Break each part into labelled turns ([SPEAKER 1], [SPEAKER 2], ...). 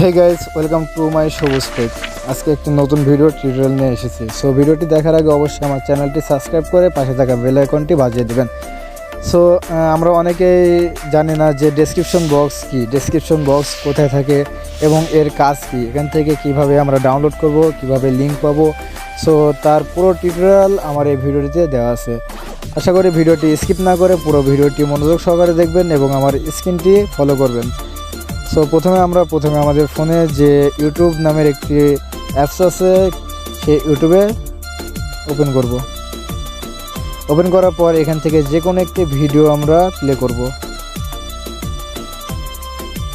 [SPEAKER 1] Hey guys, welcome to my Sabuj tech. আজকে একটি নতুন ভিডিও টিউটোরিয়াল নিয়ে এসেছি। সো ভিডিওটি দেখার আগে অবশ্যই আমার চ্যানেলটি সাবস্ক্রাইব করে পাশে থাকা বেল আইকনটি বাজিয়ে দেবেন। সো আমরা অনেকেই জানি না যে ডেসক্রিপশন বক্স কি, ডেসক্রিপশন বক্স কোথায় থাকে এবং এর কাজ কি, এখান থেকে কিভাবে আমরা ডাউনলোড করব, কিভাবে লিঙ্ক পাবো। সো তার পুরো টিউটোরিয়াল আমার এই ভিডিওটিতে দেওয়া আছে। আশা করি ভিডিওটি স্কিপ না করে পুরো ভিডিওটি মনোযোগ সহকারে দেখবেন এবং আমার স্ক্রিনটি ফলো করবেন। সো প্রথমে আমাদের ফোনে যে ইউটিউব নামের একটি অ্যাপস আছে, সেই ইউটিউবে ওপেন করব। ওপেন করার পর এখান থেকে যে কোনো একটি ভিডিও আমরা প্লে করব।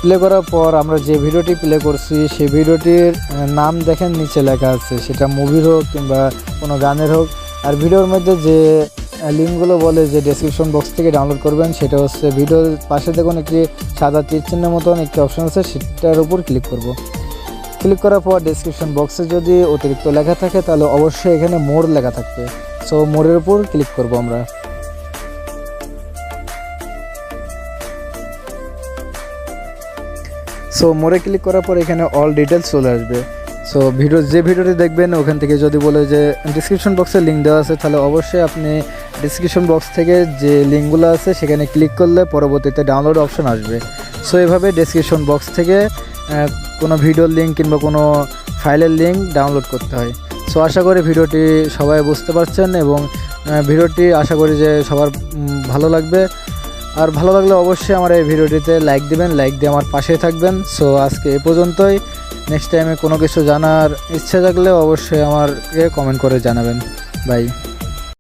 [SPEAKER 1] প্লে করার পর আমরা যে ভিডিওটি প্লে করছি সেই ভিডিওটির নাম দেখেন নিচে লেখা আছে, সেটা মুভির হোক কিংবা কোনো গানের হোক। আর ভিডিওর মধ্যে যে লিঙ্কগুলো বলে যে ডেসক্রিপশন বক্স থেকে ডাউনলোড করবেন, সেটা হচ্ছে ভিডিওর পাশে দেখুন একটি সাদা তীর চিহ্নের মতন একটি অপশন আছে, সেটার উপর ক্লিক করব। ক্লিক করার পর ডেসক্রিপশন বক্সে যদি অতিরিক্ত লেখা থাকে তাহলে অবশ্যই এখানে মোর লেখা থাকবে। সো মোরের উপর ক্লিক করব আমরা। সো মোরে ক্লিক করার পর এখানে অল ডিটেলস চলে আসবে। সো যে ভিডিওটি দেখবেন ওখান থেকে যদি বলে যে ডিসক্রিপশন বক্সে লিঙ্ক দেওয়া আছে, তাহলে অবশ্যই আপনি ডিসক্রিপশন বক্স থেকে যে লিঙ্কগুলো আছে সেখানে ক্লিক করলে পরবর্তীতে ডাউনলোড অপশন আসবে। সো এভাবে ডিসক্রিপশন বক্স থেকে কোনো ভিডিওর লিঙ্ক কিংবা কোনো ফাইলের লিঙ্ক ডাউনলোড করতে হয়। সো আশা করি ভিডিওটি সবাই বুঝতে পারছেন এবং ভিডিওটি আশা করি যে সবার ভালো লাগবে। আর ভালো লাগলে অবশ্যই আমার এই ভিডিওটিতে লাইক দিবেন, লাইক দিয়ে আমার পাশেই থাকবেন। সো আজকে এ পর্যন্তই। নেক্সট টাইমে কোনো কিছু জানার ইচ্ছা থাকলে অবশ্যই আমাকে কমেন্ট করে জানাবেন। বাই।